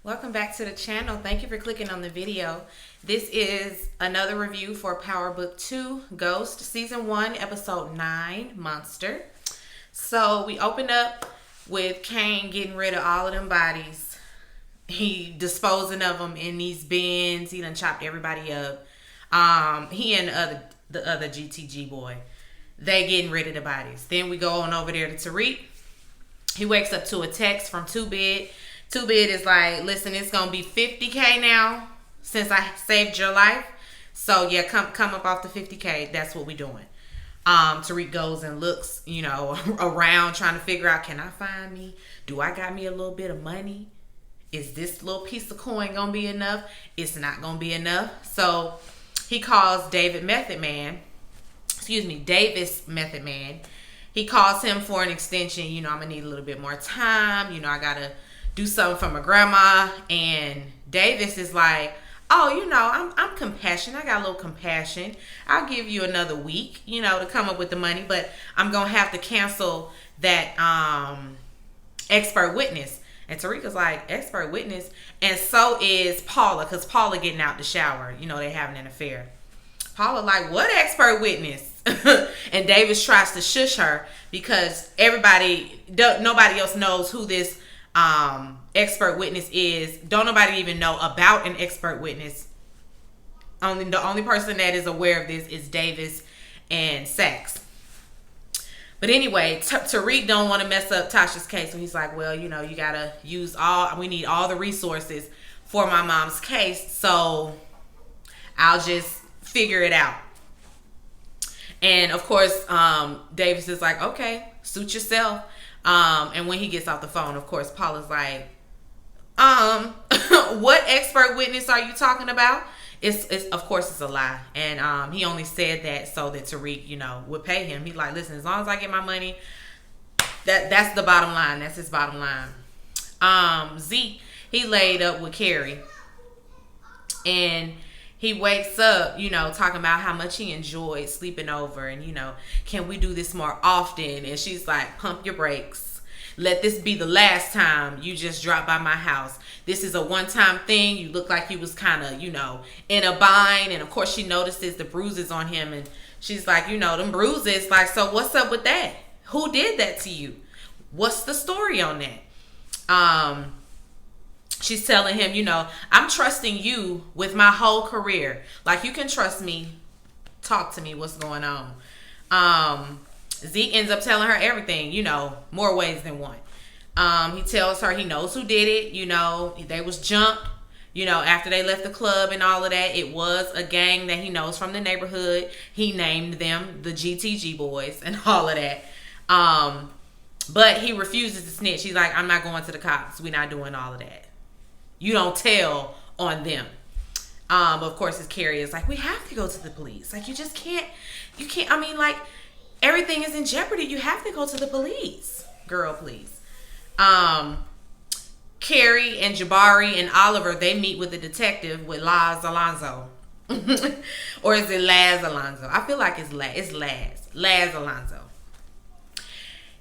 Welcome back to the channel. Thank you for clicking on the video. This is another review for PowerBookII Ghost Season 1 Episode 9 Monster. So we opened up with Kane getting rid of all of them bodies. He disposing of them in these bins. He done chopped everybody up. He and the other GTG boy, they getting rid of the bodies. Then we go on over there to Tariq. He wakes up to a text from Too Big. Too Big is like, listen, it's gonna be 50K now since I saved your life. So yeah, come up off the 50K. That's what we doing. Tariq goes and looks, around trying to figure out, can I find me? Do I got me a little bit of money? Is this little piece of coin gonna be enough? It's not gonna be enough. So he calls Davis Method Man. He calls him for an extension. I'm gonna need a little bit more time. I gotta do something for my grandma. And Davis is like, oh, I'm compassionate. I got a little compassion. I'll give you another week, to come up with the money, but I'm gonna have to cancel that expert witness. And Tariq is like, expert witness? And so is Paula, because Paula getting out the shower. They having an affair. Paula like, what expert witness? And Davis tries to shush her because nobody else knows who this expert witness is. Don't nobody even know about an expert witness. The only person that is aware of this is Davis and Sax. But anyway, Tariq don't want to mess up Tasha's case, so he's like, well, you gotta we need all the resources for my mom's case, so I'll just figure it out. And of course, Davis is like, okay, suit yourself. And when he gets off the phone, of course, Paula's like, what expert witness are you talking about? It's of course it's a lie. And he only said that so that Tariq, would pay him. He's like, listen, as long as I get my money, that's the bottom line. That's his bottom line. Zeke, he laid up with Carrie. And he wakes up, talking about how much he enjoyed sleeping over and, can we do this more often? And she's like, pump your brakes. Let this be the last time you just drop by my house. This is a one-time thing. You look like you was kind of, in a bind. And, of course, she notices the bruises on him. And she's like, them bruises. Like, so what's up with that? Who did that to you? What's the story on that? She's telling him, I'm trusting you with my whole career. Like, you can trust me. Talk to me. What's going on? Zeke ends up telling her everything, more ways than one. He tells her he knows who did it. They was jumped, after they left the club and all of that. It was a gang that he knows from the neighborhood. He named them the GTG boys and all of that. But he refuses to snitch. He's like, I'm not going to the cops. We're not doing all of that. You don't tell on them. Of course, his Carrie is like, we have to go to the police. Like, you can't, everything is in jeopardy. You have to go to the police. Girl, please. Carrie and Jabari and Oliver, they meet with the detective with Laz Alonso. Or is it Laz Alonso? I feel like it's Laz. Laz Alonso.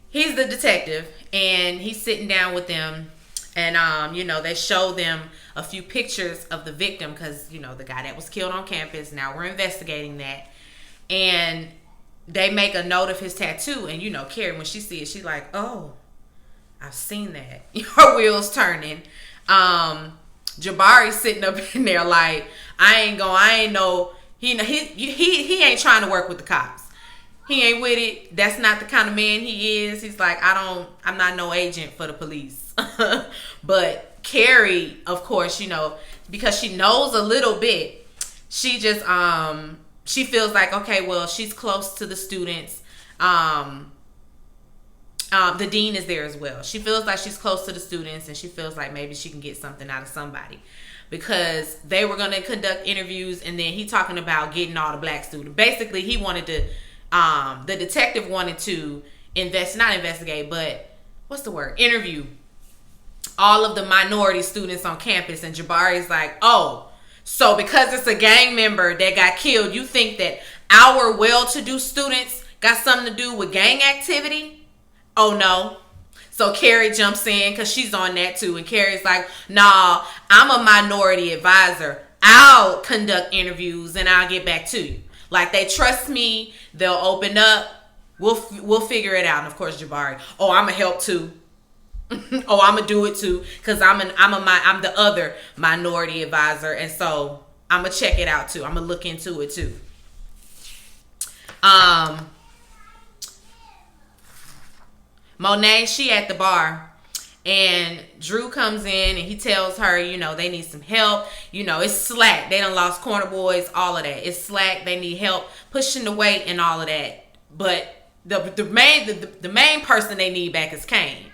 He's the detective, and he's sitting down with them. And, they show them a few pictures of the victim because, the guy that was killed on campus. Now we're investigating that. And they make a note of his tattoo. And, Carrie, when she sees it, she's like, oh, I've seen that. Her wheels turning. Jabari's sitting up in there like, he ain't trying to work with the cops. He ain't with it. That's not the kind of man he is. He's like, I'm not no agent for the police. But Carrie, of course, because she knows a little bit, she just she feels like, okay, well, she's close to the students. The dean is there as well. She feels like she's close to the students, and she feels like maybe she can get something out of somebody, because they were going to conduct interviews, and then he talking about getting all the black students. Basically, he wanted to the detective wanted to interview all of the minority students on campus. And Jabari's like, oh, so because it's a gang member that got killed, you think that our well-to-do students got something to do with gang activity? Oh, no. So Carrie jumps in because she's on that too. And Carrie's like, nah, I'm a minority advisor. I'll conduct interviews and I'll get back to you. Like, they trust me. They'll open up. We'll figure it out. And of course, Jabari, oh, I'm going to help too. Oh, I'm going to do it too. Because I'm the other minority advisor. And so I'm going to check it out too. I'm going to look into it too. Monet, she at the bar, and Drew comes in and he tells her, you know, they need some help. You know, it's slack. They done lost corner boys, all of that. It's slack. They need help pushing the weight and all of that. But the main person they need back is Kane.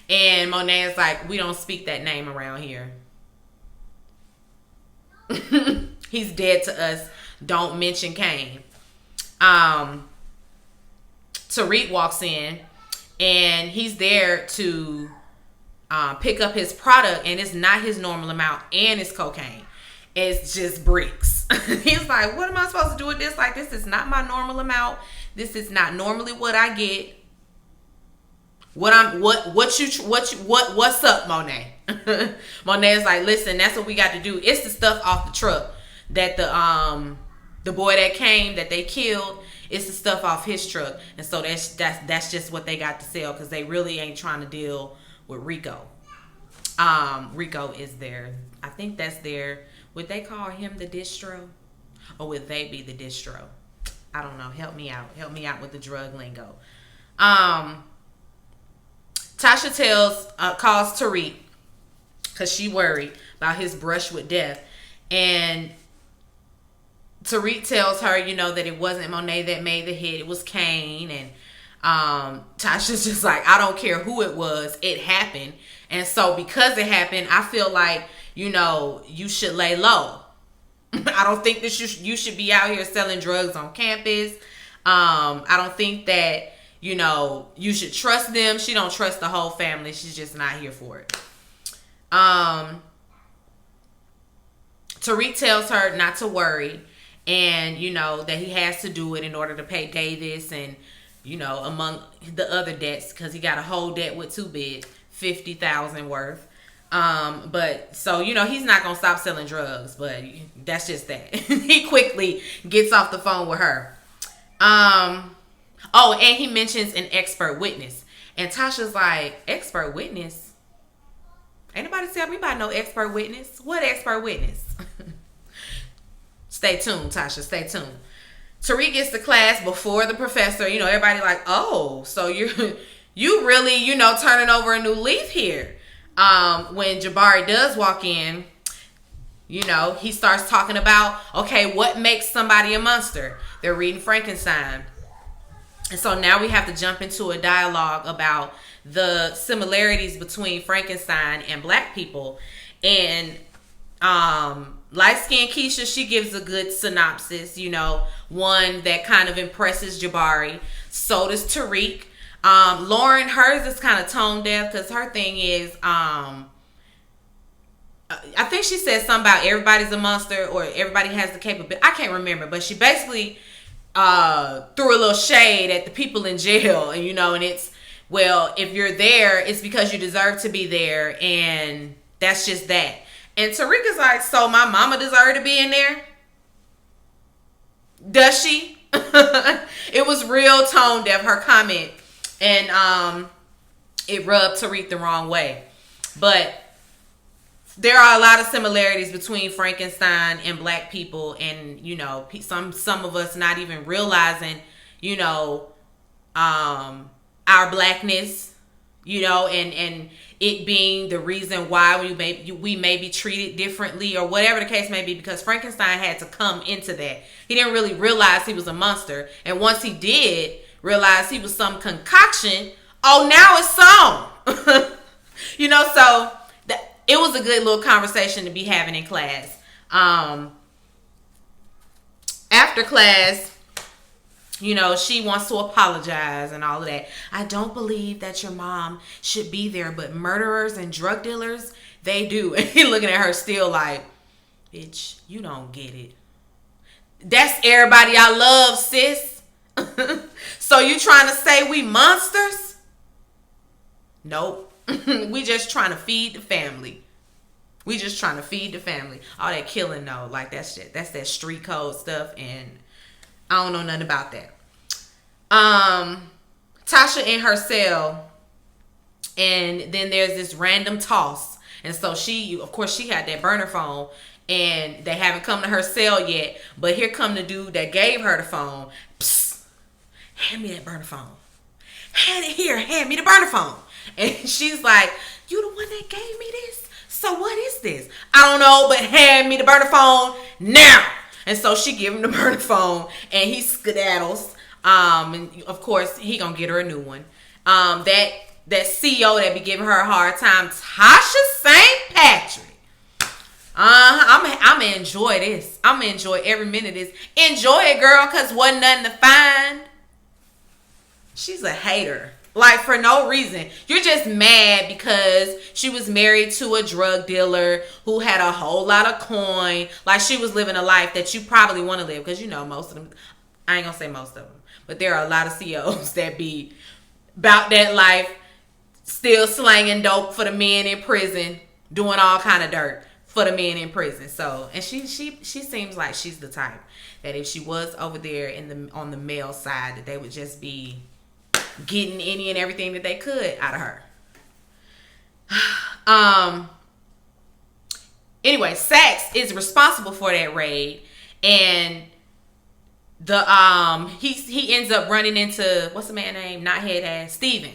And Monet is like, we don't speak that name around here. He's dead to us. Don't mention Kane. Tariq walks in, and he's there to pick up his product, and it's not his normal amount, and it's cocaine. It's just bricks. He's like, what am I supposed to do with this? Like, this is not my normal amount. This is not normally what I get. What's up, Monet? Monet is like, listen, that's what we got to do. It's the stuff off the truck that the boy that came that they killed. It's the stuff off his truck, and so that's just what they got to sell, because they really ain't trying to deal with Rico. Rico is there. I think that's there. Would they call him the distro, or would they be the distro? I don't know. Help me out. Help me out with the drug lingo. Tasha calls Tariq because she worried about his brush with death, and Tariq tells her, you know, that it wasn't Monet that made the hit. It was Kane. And Tasha's just like, I don't care who it was. It happened. And so because it happened, I feel like, you know, you should lay low. I don't think that you should be out here selling drugs on campus. I don't think that, you know, you should trust them. She don't trust the whole family. She's just not here for it. Tariq tells her not to worry. And, you know, that he has to do it in order to pay Davis and, you know, among the other debts, because he got a whole debt with Too Big, $50,000 worth. But so, you know, he's not going to stop selling drugs, but that's just that. He quickly gets off the phone with her. Oh, and he mentions an expert witness. And Tasha's like, expert witness? Ain't nobody tell me about no expert witness. What expert witness? Stay tuned, Tasha. Stay tuned. Tariq gets to class before the professor. You know, everybody like, oh, so you really, you know, turning over a new leaf here. When Jabari does walk in, you know, he starts talking about, okay, what makes somebody a monster? They're reading Frankenstein. And so now we have to jump into a dialogue about the similarities between Frankenstein and black people. And light-skinned Keisha, she gives a good synopsis, you know, one that kind of impresses Jabari. So does Tariq. Lauren, hers is kind of tone deaf, because her thing is, I think she said something about everybody's a monster, or everybody has the capability. I can't remember, but she basically threw a little shade at the people in jail, and, you know, and it's, well, if you're there, it's because you deserve to be there, and that's just that. And Tariq is like, so my mama deserved to be in there? Does she? It was real tone deaf, her comment. And it rubbed Tariq the wrong way. But there are a lot of similarities between Frankenstein and black people. And, you know, some of us not even realizing, you know, our blackness, you know, and it being the reason why we may be treated differently, or whatever the case may be, because Frankenstein had to come into that. He didn't really realize he was a monster. And once he did realize he was some concoction, oh, now it's song. You know, so it was a good little conversation to be having in class. After class, you know, she wants to apologize and all of that. I don't believe that your mom should be there, but murderers and drug dealers, they do. And he looking at her still like, bitch, you don't get it. That's everybody I love, sis. So you trying to say we monsters? Nope. We just trying to feed the family. We just trying to feed the family. All that killing though, like that shit. That's that street code stuff, and I don't know nothing about that. Tasha in her cell, and then there's this random toss. And so she, of course, she had that burner phone, and they haven't come to her cell yet. But here come the dude that gave her the phone. Psst, hand me that burner phone. Hand me the burner phone. And she's like, you the one that gave me this? So what is this? I don't know, but hand me the burner phone now. And so she give him the burner phone, and he skedaddles. And of course, he gonna get her a new one. That CEO that be giving her a hard time, Tasha St. Patrick. I'm gonna enjoy this. I'm gonna enjoy every minute of this. Enjoy it, girl, cause wasn't nothing to find. She's a hater. Like, for no reason. You're just mad because she was married to a drug dealer who had a whole lot of coin. Like, she was living a life that you probably want to live. Because, you know, most of them, I ain't going to say most of them, but there are a lot of CEOs that be about that life, still slanging dope for the men in prison, doing all kind of dirt for the men in prison. So, and she seems like she's the type that if she was over there on the male side, that they would just be getting any and everything that they could out of her. Anyway, Sachs is responsible for that raid, and the he ends up running into, what's the man name? Not head ass, Steven.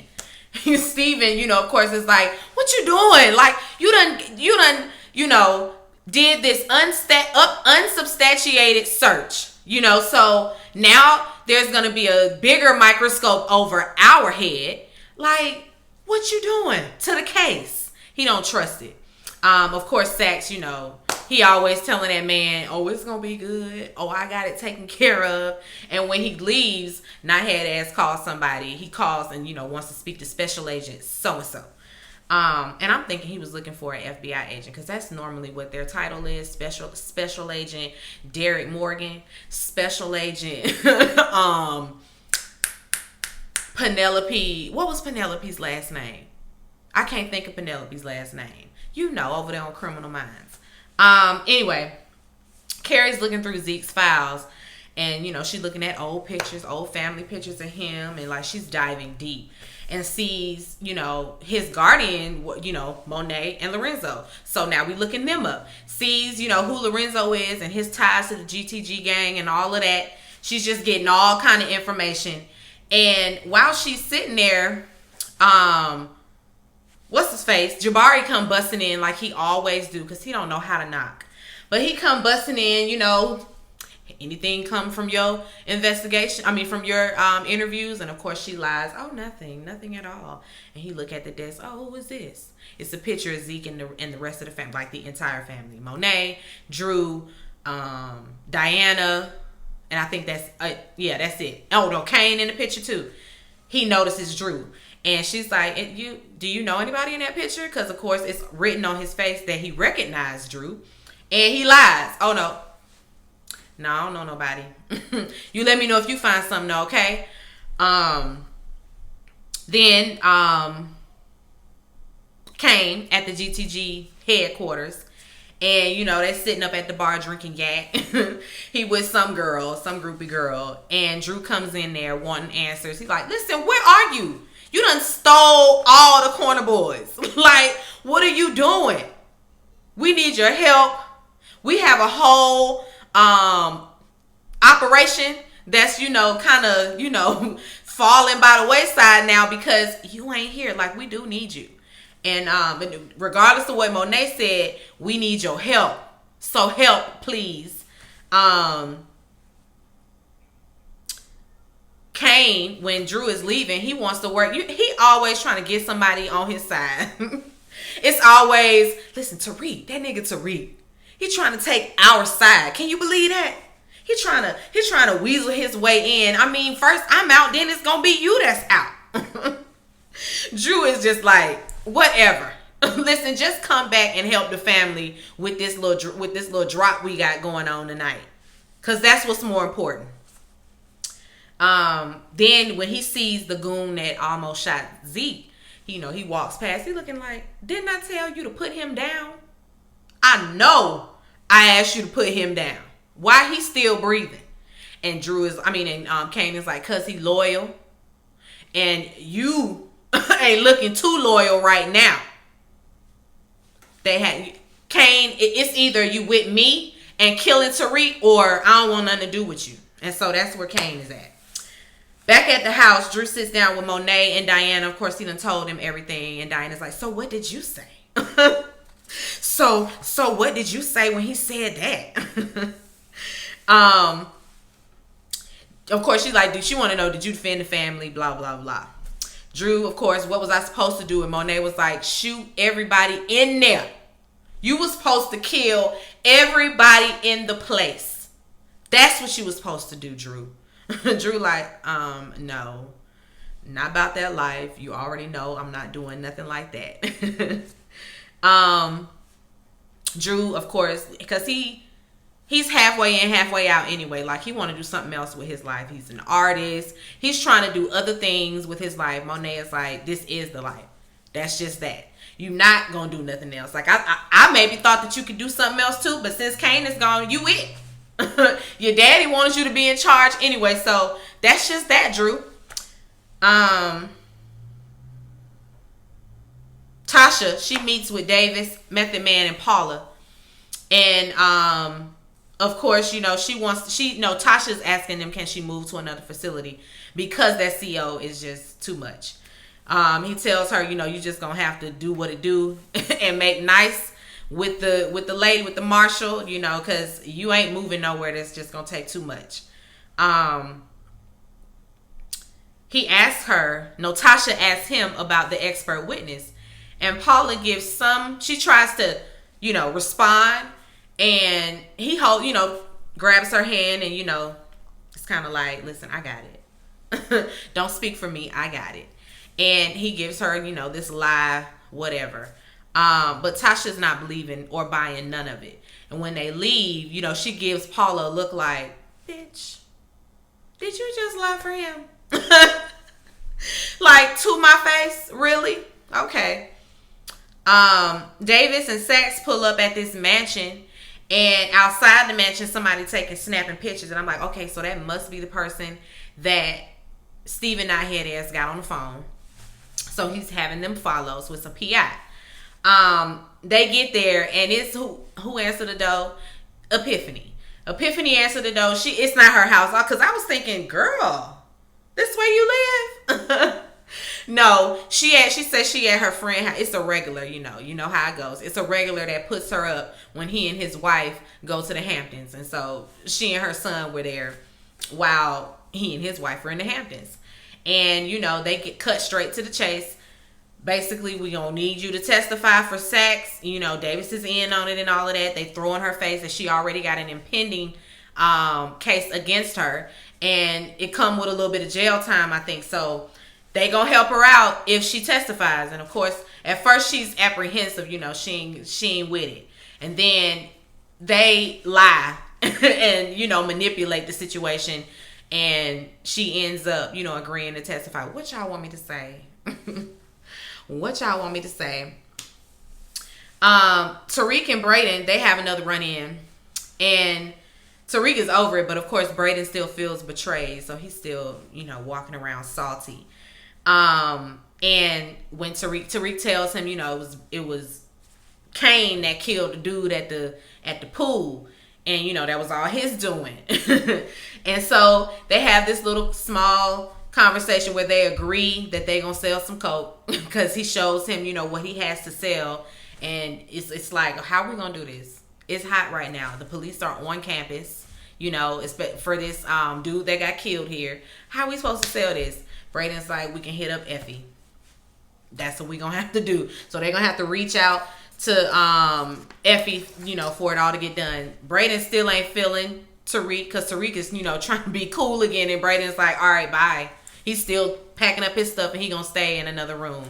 Steven, you know, of course, is like, what you doing? Like, you done, you know, did this unsubstantiated search, you know, so now there's going to be a bigger microscope over our head. Like, what you doing to the case? He don't trust it. Of course, Sachs, you know, he always telling that man, oh, it's going to be good. Oh, I got it taken care of. And when he leaves, not head ass calls somebody. He calls and, you know, wants to speak to Special Agent so-and-so. And I'm thinking he was looking for an FBI agent, because that's normally what their title is. Special Agent Derek Morgan, Special Agent Penelope. What was Penelope's last name? I can't think of Penelope's last name. You know, over there on Criminal Minds. Anyway, Carrie's looking through Zeke's files, and, you know, she's looking at old pictures, old family pictures of him, and, like, she's diving deep. And sees, you know, his guardian, you know, Monet and Lorenzo. So now we looking them up. Sees, you know, who Lorenzo is and his ties to the GTG gang and all of that. She's just getting all kind of information. And while she's sitting there, what's his face? Jabari come busting in like he always do, because he don't know how to knock. But he come busting in, you know, anything come from your investigation? I mean, from your interviews? And of course she lies. Oh, nothing at all. And he look at the desk. Oh, who is this? It's a picture of Zeke and the rest of the family, like the entire family. Monet, Drew, Diana, and I think that's that's it. Oh no, Kane in the picture too. He notices Drew, and she's like, "Do you know anybody in that picture?" Because of course it's written on his face that he recognized Drew, and he lies. Oh no. No, I don't know nobody. You let me know if you find something, okay? Then came at the GTG headquarters, and, you know, they sitting up at the bar drinking yak. He with some girl, some groupie girl, and Drew comes in there wanting answers. He's like, listen, where are you? You done stole all the corner boys. Like, what are you doing? We need your help. We have a whole operation that's, you know, kind of, you know, falling by the wayside now because you ain't here. Like, we do need you. And regardless of what Monet said, we need your help. So help, please. Kane, when Drew is leaving, he wants to work. He always trying to get somebody on his side. It's always, listen, Tariq, that nigga Tariq. He trying to take our side. Can you believe that? He's trying to weasel his way in. I mean, first I'm out, then it's gonna be you that's out. Drew is just like, whatever. Listen, just come back and help the family with this little drop we got going on tonight, cause that's what's more important. Then when he sees the goon that almost shot Zeke, he walks past. He looking like, didn't I tell you to put him down? I know I asked you to put him down. Why he still breathing? And Kane is like, cause he loyal. And you ain't looking too loyal right now. Kane, it's either you with me and killing Tariq, or I don't want nothing to do with you. And so that's where Kane is at. Back at the house, Drew sits down with Monet and Diana. Of course, he done told him everything. And Diana's like, so what did you say? So what did you say when he said that? Of course, she's like, she want to know, did you defend the family? Blah, blah, blah. Drew, of course, what was I supposed to do? And Monet was like, shoot everybody in there. You was supposed to kill everybody in the place. That's what you was supposed to do, Drew. Drew like, no, not about that life. You already know I'm not doing nothing like that. Drew, of course, because he's halfway in, halfway out anyway. Like, he want to do something else with his life. He's an artist. He's trying to do other things with his life. Monet is like, this is the life. That's just that. You're not going to do nothing else. Like, I maybe thought that you could do something else too, but since Kane is gone, you it. Your daddy wanted you to be in charge anyway, so that's just that, Drew. Tasha, she meets with Davis, Method Man, and Paula. And of course, Tasha's asking them, can she move to another facility because that CO is just too much. He tells her, you just gonna have to do what it do and make nice with the lady, with the marshal, because you ain't moving nowhere. That's just gonna take too much. Tasha asks him about the expert witness, and Paula gives she tries to, respond, and he grabs her hand, and it's kind of like, listen, I got it. Don't speak for me, I got it. And he gives her, this lie, whatever. But Tasha's not believing or buying none of it. And when they leave, she gives Paula a look like, bitch, did you just lie for him? Like, to my face? Really? Okay. Davis and Sachs pull up at this mansion. And outside the mansion, somebody snapping pictures. And I'm like, okay, so that must be the person that Steven Knighthead ass got on the phone. So he's having them follow. So it's a PI. They get there, and it's who answered the door? Epiphany. Epiphany answered the door. It's not her house. Because I was thinking, girl, this where you live? No, she said she at her friend house. It's a regular, you know how it goes. It's a regular that puts her up when he and his wife go to the Hamptons. And so she and her son were there while he and his wife were in the Hamptons. And, they get cut straight to the chase. Basically, we gonna need you to testify for Sachs. Davis is in on it and all of that. They throw in her face that she already got an impending case against her. And it come with a little bit of jail time, I think. So they gonna help her out if she testifies. And of course, at first she's apprehensive, she ain't with it. And then they lie and, manipulate the situation. And she ends up, agreeing to testify. What y'all want me to say? What y'all want me to say? Tariq and Brayden, they have another run-in. And Tariq is over it, but of course Brayden still feels betrayed. So he's still, walking around salty. And when Tariq tells him, it was Kane that killed the dude at the pool. And, that was all his doing. And so they have this little small conversation where they agree that they're going to sell some coke because he shows him, what he has to sell. And it's like, how are we going to do this? It's hot right now. The police are on campus, for this dude that got killed here. How are we supposed to sell this? Brayden's like, we can hit up Effie. That's what we're going to have to do. So they're going to have to reach out to Effie, for it all to get done. Brayden still ain't feeling Tariq because Tariq is, trying to be cool again. And Brayden's like, all right, bye. He's still packing up his stuff and he gonna stay in another room.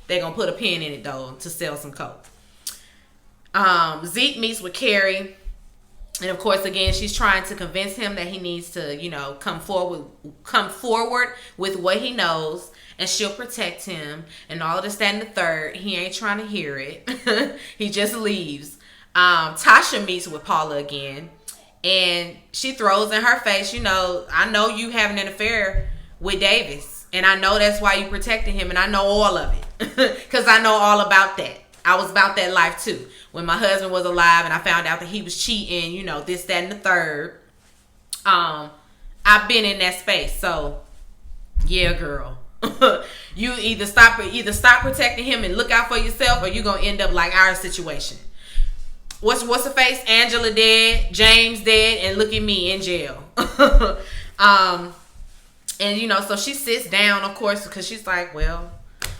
They're gonna put a pin in it though to sell some coke. Zeke meets with Carrie And of course, again, she's trying to convince him that he needs to, come forward with what he knows, and she'll protect him and all of this, that, and the third. He ain't trying to hear it. He just leaves. Tasha meets with Paula again, and she throws in her face, I know you having an affair with Davis, and I know that's why you protected him, and I know all of it because I know all about that. I was about that life too. When my husband was alive and I found out that he was cheating, this, that, and the third. I've been in that space. So, yeah, girl. You either stop protecting him and look out for yourself, or you're going to end up like our situation. What's the face? Angela dead, James dead, and look at me in jail. And, so she sits down, of course, because she's like, well,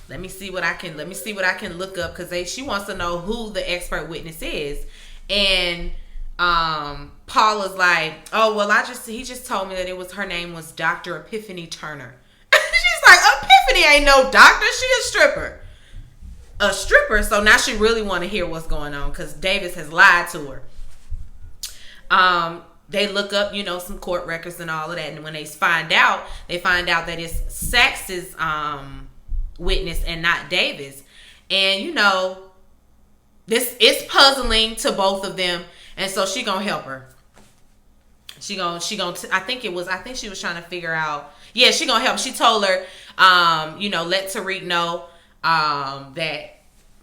let me see what I can look up, because she wants to know who the expert witness is. And Paula's like, oh, well, he just told me that her name was Dr. Epiphany Turner. She's like, Epiphany ain't no doctor, she a stripper. So now she really want to hear what's going on, because Davis has lied to her. They look up, some court records and all of that, and when they find out that it's Sax's witness and not Davis. And this is puzzling to both of them, and so she gonna help her. I think she was trying to figure out. Yeah, she gonna help. She told her, let Tariq know that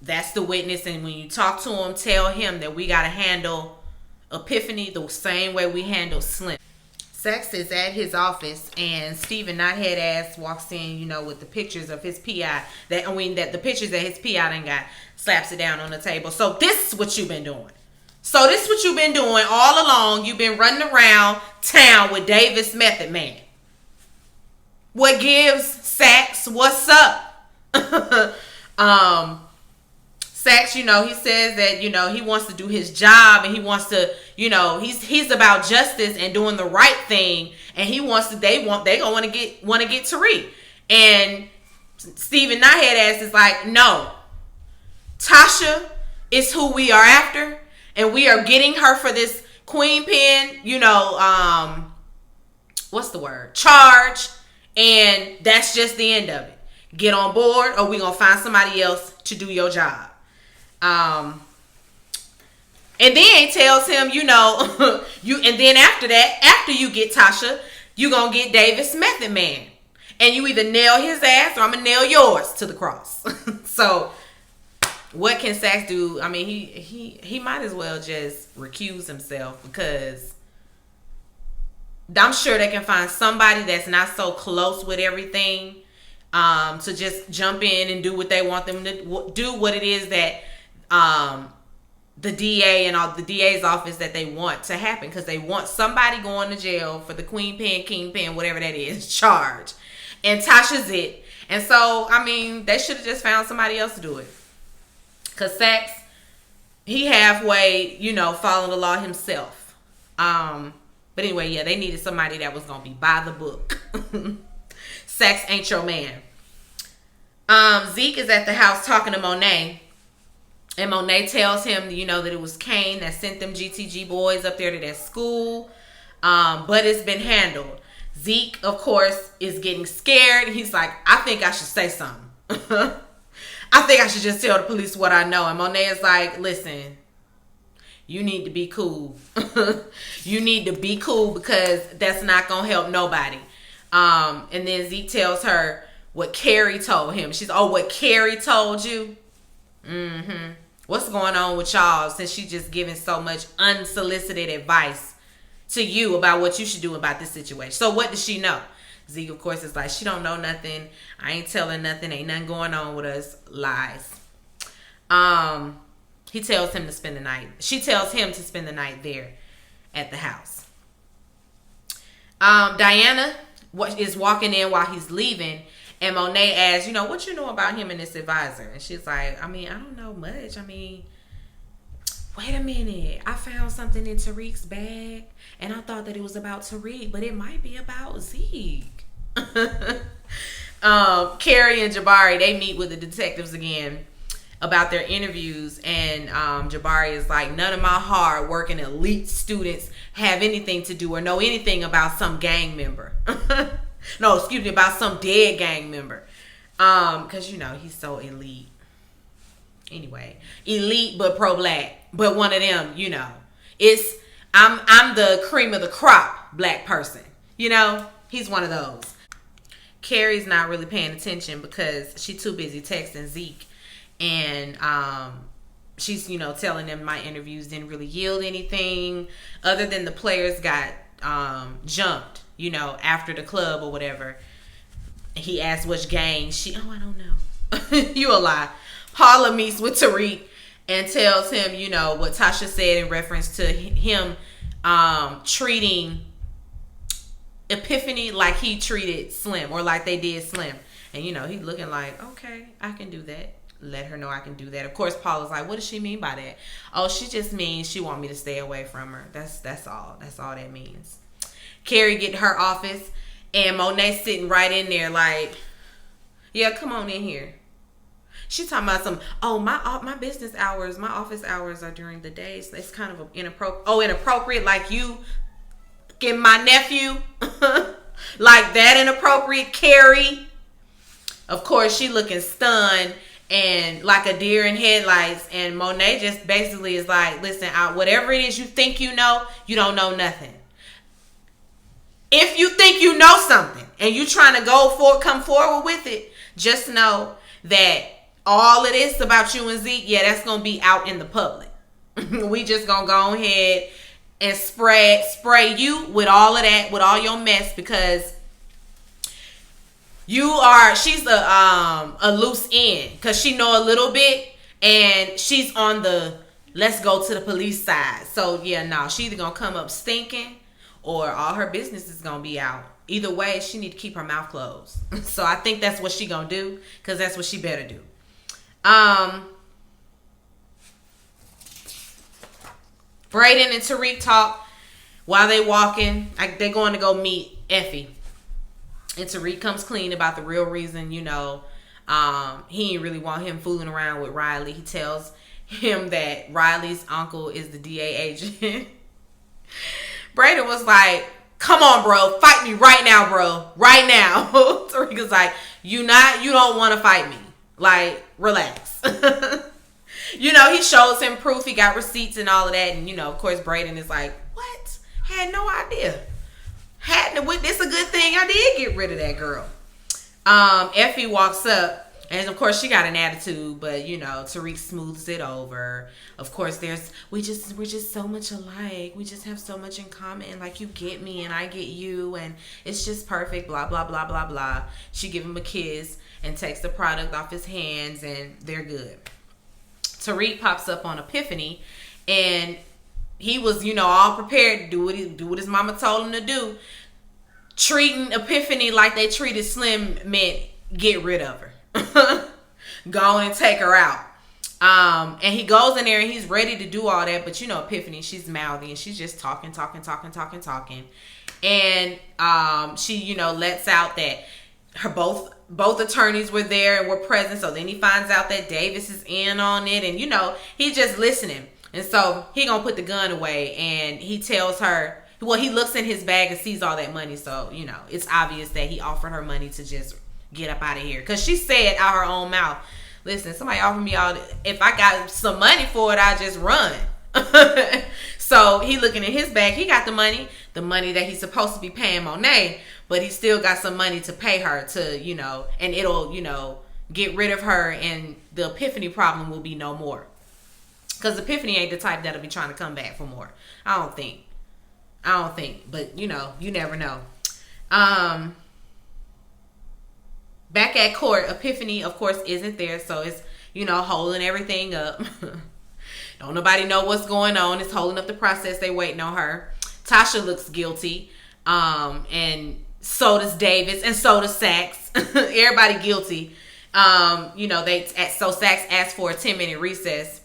that's the witness, and when you talk to him, tell him that we gotta handle Epiphany the same way we handle Slim. Sax is at his office, and Steven, knothead ass, walks in, with the pictures of his PI. The pictures that his PI done got, slaps it down on the table. So this is what you've been doing. All along. You've been running around town with Davis Method Man. What gives, Sax? What's up? Sax, he says that, he wants to do his job, and he wants to, he's about justice and doing the right thing, and they gonna want to get Tariq. And Steven Knothead ass is like, no, Tasha is who we are after, and we are getting her for this queen pin, what's the word? Charge, and that's just the end of it. Get on board, or we gonna find somebody else to do your job. And then tells him, and then after that, after you get Tasha, you gonna get Davis Method Man, and you either nail his ass or I'm gonna nail yours to the cross. So what can Sax do? I mean, he might as well just recuse himself, because I'm sure they can find somebody that's not so close with everything, to just jump in and do what they want them to do, what it is that the DA and all the DA's office that they want to happen, because they want somebody going to jail for the queen pin, king pin, whatever that is, charge. And Tasha's it. And so, they should have just found somebody else to do it. Because Sax, he halfway, following the law himself. But anyway, yeah, they needed somebody that was going to be by the book. Sax ain't your man. Zeke is at the house talking to Monet. And Monet tells him, that it was Kane that sent them GTG boys up there to that school. But it's been handled. Zeke, of course, is getting scared. He's like, I think I should say something. I think I should just tell the police what I know. And Monet is like, listen, you need to be cool. You need to be cool, because that's not going to help nobody. And then Zeke tells her what Carrie told him. She's, what Carrie told you? Mm-hmm. What's going on with y'all, since she just giving so much unsolicited advice to you about what you should do about this situation? So what does she know? Zeke, of course, is like, she don't know nothing. I ain't telling nothing. Ain't nothing going on with us. Lies. He tells him to spend the night. She tells him to spend the night there at the house. Diana is walking in while he's leaving, and Monet asks, what you know about him and this advisor? And she's like, I don't know much. Wait a minute. I found something in Tariq's bag, and I thought that it was about Tariq, but it might be about Zeke. Carrie and Jabari, they meet with the detectives again. about their interviews, and Jabari is like, none of my hard working elite students have anything to do or know anything about some gang member. No, excuse me, about some dead gang member. Because, you know, he's so elite. Anyway, elite but pro-black. But one of them, you know, I'm the cream of the crop black person. You know, he's one of those. Carrie's not really paying attention because she's too busy texting Zeke. And she's, you know, telling them my interviews didn't really yield anything other than the players got jumped, you know, after the club or whatever. He asked which gang I don't know. You a lie. Paula meets with Tariq and tells him, you know, what Tasha said in reference to him treating Epiphany like he treated Slim, or like they did Slim. And, you know, he's looking like, okay, I can do that. Let her know I can do that. Of course, Paula's like, what does she mean by that? Oh, she just means she want me to stay away from her. That's all. That's all that means. Carrie get to her office, and Monet sitting right in there like, yeah, come on in here. She talking about my business hours, my office hours are during the day. So it's kind of inappropriate. Oh, inappropriate, like you get my nephew. Like that inappropriate, Carrie. Of course, she looking stunned and like a deer in headlights. And Monet just basically is like, listen, whatever it is you think you know, you don't know nothing. If you think you know something and you trying to come forward with it, just know that all of this about you and Zeke, yeah, that's going to be out in the public. We just going to go ahead and spray you with all of that, with all your mess, because she's a loose end, because she know a little bit and she's on the let's go to the police side. So yeah, no, she either going to come up stinking or all her business is going to be out. Either way, she need to keep her mouth closed. So I think that's what she going to do, because that's what she better do. Brayden and Tariq talk while they walking. They're going to go meet Effie. And Tariq comes clean about the real reason, you know. He didn't really want him fooling around with Riley. He tells him that Riley's uncle is the DA agent. Brayden was like, come on, bro. Fight me right now, bro. Right now. Tariq is like, you don't want to fight me. Like, relax. You know, he shows him proof. He got receipts and all of that. And, you know, of course, Brayden is like, what? Had no idea. It's a good thing I did get rid of that girl. Effie walks up. And, of course, she got an attitude. But, you know, Tariq smooths it over. Of course, we're just so much alike. We just have so much in common. Like, you get me and I get you. And it's just perfect. Blah, blah, blah, blah, blah. She give him a kiss and takes the product off his hands. And they're good. Tariq pops up on Epiphany, and he was, you know, all prepared to do what his mama told him to do. Treating Epiphany like they treated Slim meant get rid of her. Go on and take her out. And he goes in there and he's ready to do all that, but you know Epiphany, she's mouthy and she's just talking. And she, you know, lets out that her both attorneys were there and were present. So then he finds out that Davis is in on it, and you know, he's just listening. And so he gonna put the gun away, and he tells her, well, he looks in his bag and sees all that money. So, you know, it's obvious that he offered her money to just get up out of here. Because she said out her own mouth, listen, somebody offered me all this. If I got some money for it, I just run. So he looking in his bag. He got the money that he's supposed to be paying Monet, but he still got some money to pay her to, you know, and it'll, you know, get rid of her, and the Epiphany problem will be no more. Because Epiphany ain't the type that'll be trying to come back for more. I don't think. But, you know, you never know. Back at court, Epiphany, of course, isn't there. So it's, you know, holding everything up. Don't nobody know what's going on. It's holding up the process. They waiting on her. Tasha looks guilty. And so does Davis. And so does Sax. Everybody guilty. You know, so Sax asked for a 10-minute recess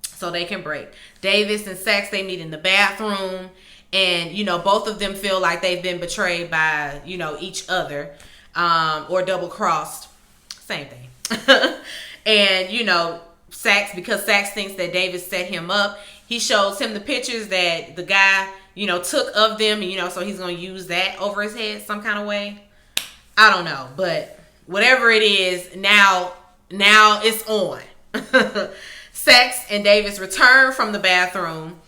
so they can break. Davis and Sax, they meet in the bathroom. And, you know, both of them feel like they've been betrayed by, you know, each other. Or double-crossed. Same thing. And, Saxe, because Saxe thinks that Davis set him up, he shows him the pictures that the guy, took of them. So he's going to use that over his head some kind of way. I don't know. But whatever it is, now it's on. Saxe and Davis return from the bathroom.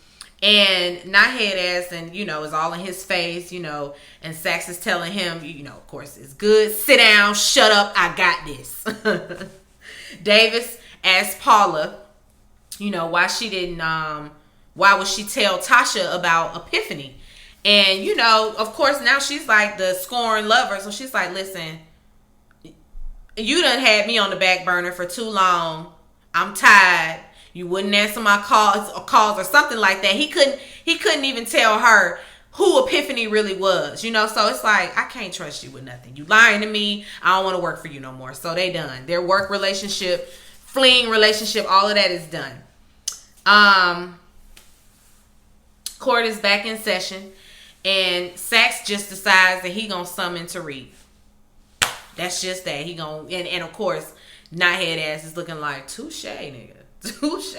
And not head ass and, is all in his face, and Saxe is telling him, of course, it's good. Sit down, shut up, I got this. Davis asked Paula, why would she tell Tasha about Epiphany? And, of course, now she's like the scorned lover. So she's like, listen, you done had me on the back burner for too long. I'm tired. You wouldn't answer my calls or something like that. He couldn't even tell her who Epiphany really was, So it's like, I can't trust you with nothing. You lying to me. I don't want to work for you no more. So they done. Their work relationship, fleeing relationship, all of that is done. Court is back in session, and Saxe just decides that he gonna summon Tariq. That's just that. He gonna and of course, Knothead ass is looking like touche, nigga. Touche.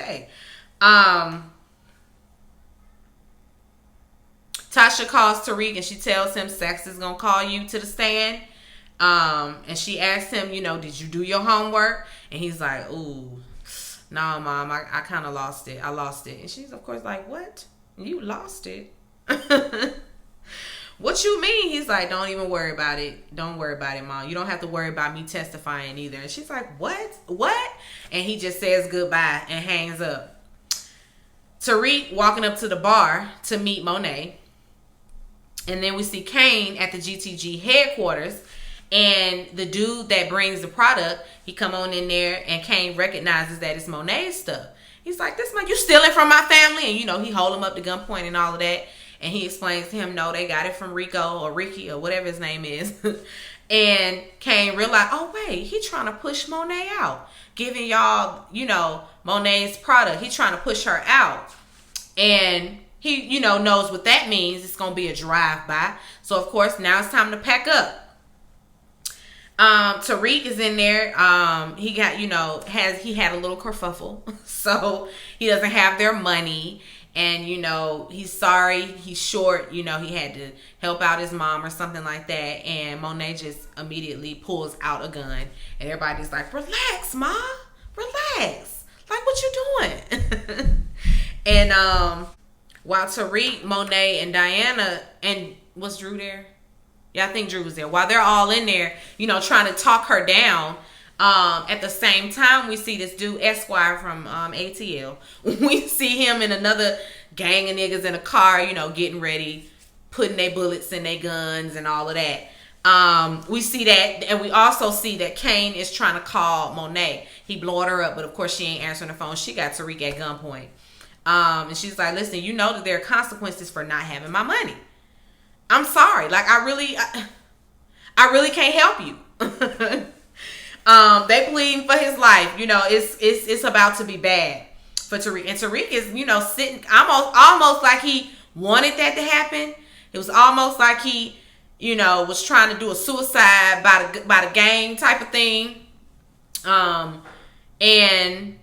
Tasha calls Tariq and she tells him Saxe is gonna call you to the stand. And she asks him, did you do your homework? And he's like, ooh, no, Mom, I kind of lost it. I lost it. And she's of course like, what? You lost it? What you mean? He's like, don't even worry about it. Don't worry about it, Mom. You don't have to worry about me testifying either. And she's like, what? And he just says goodbye and hangs up. Tariq walking up to the bar to meet Monet. And then we see Kane at the GTG headquarters. And the dude that brings the product, he come on in there and Kane recognizes that it's Monet's stuff. He's like, this man, you stealing from my family? And, he hold him up to gunpoint and all of that. And he explains to him, no, they got it from Rico or Ricky or whatever his name is. And Kane realized, oh, wait, he trying to push Monet out. Giving y'all, Monet's product. He trying to push her out. And he, knows what that means. It's going to be a drive-by. So, of course, now it's time to pack up. Tariq is in there. He got, he had a little kerfuffle. So, he doesn't have their money. And, he's sorry, he's short, he had to help out his mom or something like that. And Monet just immediately pulls out a gun. And everybody's like, relax, Ma, relax. Like, what you doing? And while Tariq, Monet, and Diana, and was Drew there? Yeah, I think Drew was there. While they're all in there, trying to talk her down. At the same time, we see this dude, Esquire from ATL. We see him in another gang of niggas in a car, getting ready, putting their bullets in their guns and all of that. We see that, and we also see that Kane is trying to call Monet. He blowing her up, but of course she ain't answering the phone. She got Tariq at gunpoint. And she's like, listen, you know that there are consequences for not having my money. I'm sorry. Like, I really can't help you. They pleading for his life. It's about to be bad for Tariq. And Tariq is, sitting almost like he wanted that to happen. It was almost like he, was trying to do a suicide by the gang type of thing. And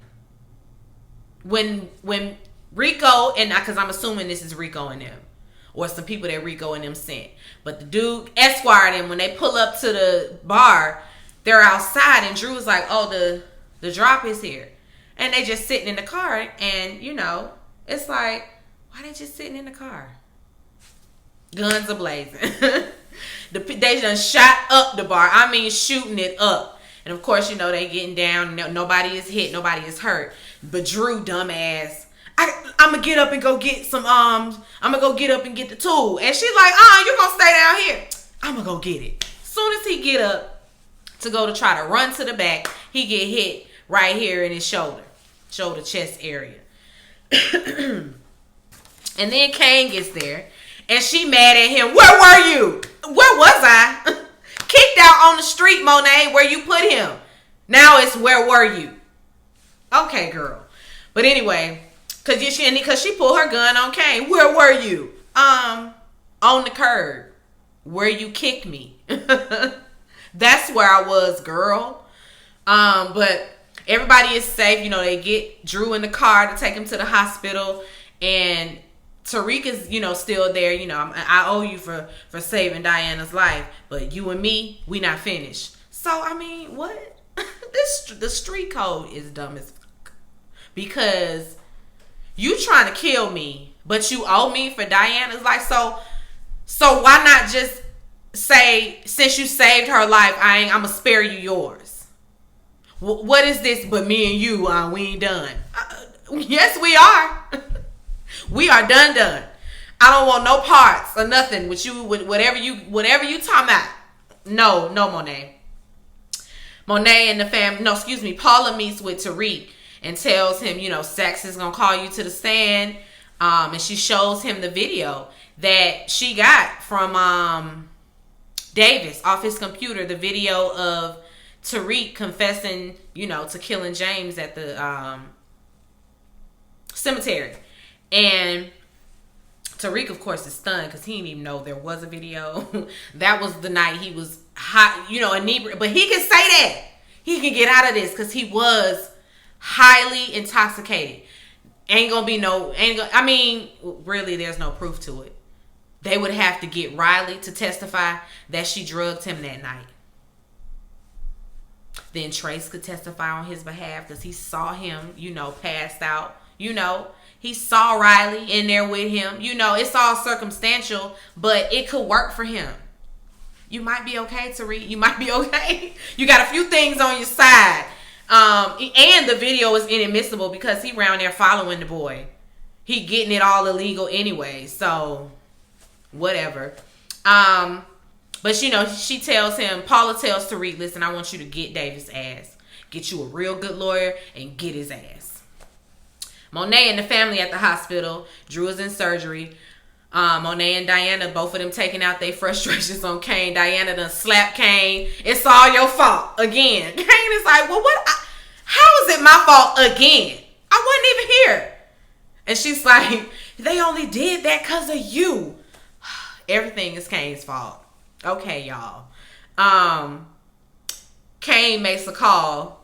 when Rico, and because I'm assuming this is Rico and them, or some people that Rico and them sent. But the dude, Esquire and them, when they pull up to the bar, they're outside, and Drew was like, oh, the drop is here. And they just sitting in the car, and, it's like, why they just sitting in the car? Guns are blazing. They done shot up the bar. I mean, shooting it up. And, of course, they getting down. Nobody is hit. Nobody is hurt. But Drew, dumbass, I'm going to get up and go get some, I'm going to go get up and get the tool. And she's like, you going to stay down here. I'm going to go get it. As soon as he get up to go to try to run to the back, he get hit right here in his shoulder chest area. And then Kane gets there, and she mad at him. Where were you? Where was I? Kicked out on the street, Monet. Where you put him? Now it's where were you? Okay, girl. But anyway, because she pulled her gun on Kane. Where were you? On the curb. Where you kicked me. That's where I was, girl. But Everybody is safe. You know, they get Drew in the car to take him to the hospital, and Tariq is, you know, still there. You know, I owe you for saving Diana's life, but you and me, we not finished. So I mean, what? The street code is dumb as fuck, because you trying to kill me, but you owe me for Diana's life. So why not just say, since you saved her life, I'm gonna spare you yours? What is this? But me and you, we ain't done. Yes, we are. We are done. I don't want no parts or nothing with you. With whatever you talking about. No, Monet. Monet and the family. No, excuse me. Paula meets with Tariq and tells him, you know, Sax is gonna call you to the stand. And she shows him the video that she got from Davis off his computer. The video of Tariq confessing, you know, to killing James at the cemetery. And Tariq, of course, is stunned because he didn't even know there was a video. That was the night he was hot, you know, inebriated. But he can say that. He can get out of this because he was highly intoxicated. I mean, really, there's no proof to it. They would have to get Riley to testify that she drugged him that night. Then Trace could testify on his behalf because he saw him, you know, passed out. You know, he saw Riley in there with him. You know, it's all circumstantial, but it could work for him. You might be okay, Tariq. You might be okay. You got a few things on your side. And the video is inadmissible because he around there following the boy. He getting it all illegal anyway. So, whatever. But, you know, Paula tells Tariq, listen, I want you to get Davis' ass. Get you a real good lawyer and get his ass. Monet and the family at the hospital. Drew is in surgery. Monet and Diana, both of them taking out their frustrations on Kane. Diana done slapped Kane. It's all your fault again. Kane is like, well, how is it my fault again? I wasn't even here. And she's like, they only did that because of you. Everything is Kane's fault. Okay, y'all. Kane makes a call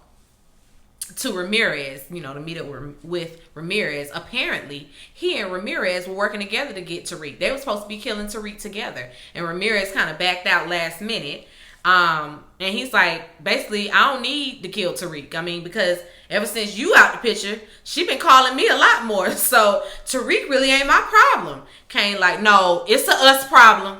to Ramirez, you know, to meet up with Ramirez. Apparently, he and Ramirez were working together to get Tariq. They were supposed to be killing Tariq together. And Ramirez kind of backed out last minute. And he's like, basically, I don't need to kill Tariq. I mean, because ever since you out the picture, she been calling me a lot more. So, Tariq really ain't my problem. Kane like, no, it's a us problem.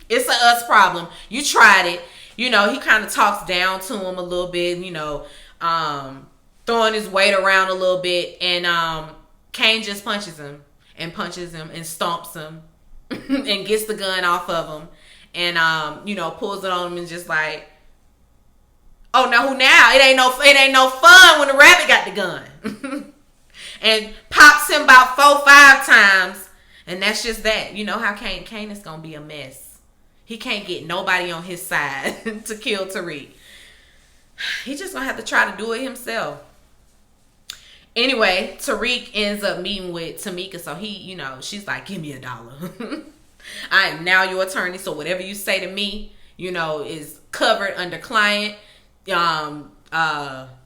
It's a us problem. You tried it. You know, he kind of talks down to him a little bit, you know, throwing his weight around a little bit, and Kane just punches him and stomps him and gets the gun off of him, and you know, pulls it on him and just like, oh no, who now? It ain't no fun when the rabbit got the gun. And pops him about 4-5 times, and that's just that. You know how Kane is gonna be a mess. He can't get nobody on his side to kill Tariq. He's just gonna have to try to do it himself. Anyway, Tariq ends up meeting with Tamika, so he, you know, she's like, give me $1. I am now your attorney, so whatever you say to me, you know, is covered under client,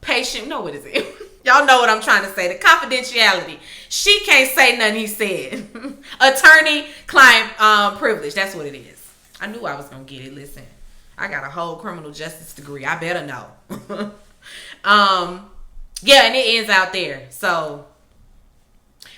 patient, no, what is it? Y'all know what I'm trying to say, the confidentiality. She can't say nothing he said. Attorney, client, privilege, that's what it is. I knew I was gonna get it, listen. I got a whole criminal justice degree. I better know. Yeah, and it ends out there. So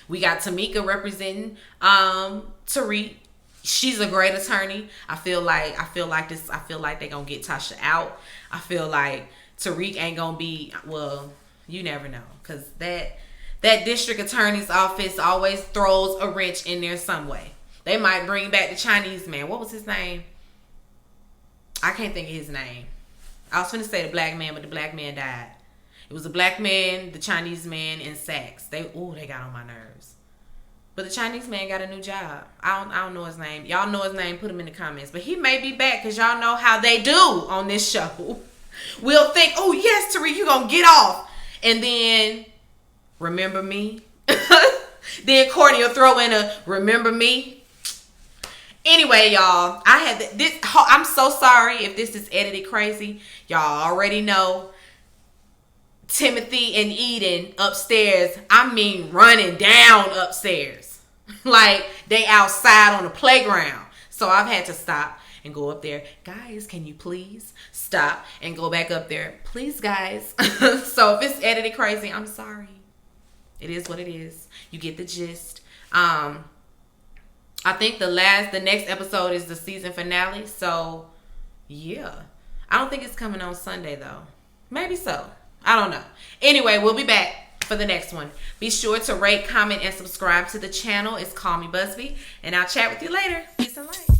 we got Tamika representing Tariq. She's a great attorney. I feel like they're gonna get Tasha out. I feel like Tariq ain't gonna be, well, you never know. Cause that district attorney's office always throws a wrench in there some way. They might bring back the Chinese man. What was his name? I can't think of his name. I was finna say the black man, but the black man died. It was the black man, the Chinese man, and Sachs. They got on my nerves. But the Chinese man got a new job. I don't know his name. Y'all know his name, put him in the comments. But he may be back because y'all know how they do on this show. We'll think, oh yes, Tariq, you gonna get off. And then, remember me? Then Courtney will throw in a remember me. Anyway, y'all, I had this. I'm so sorry if this is edited crazy. Y'all already know Timothy and Eden upstairs. I mean, running down upstairs. Like they outside on the playground. So I've had to stop and go up there. Guys, can you please stop and go back up there? Please, guys. So if it's edited crazy, I'm sorry. It is what it is. You get the gist. I think the next episode is the season finale. So yeah. I don't think it's coming on Sunday though. Maybe so. I don't know. Anyway, we'll be back for the next one. Be sure to rate, comment, and subscribe to the channel. It's Call Me Busby. And I'll chat with you later. Peace and light.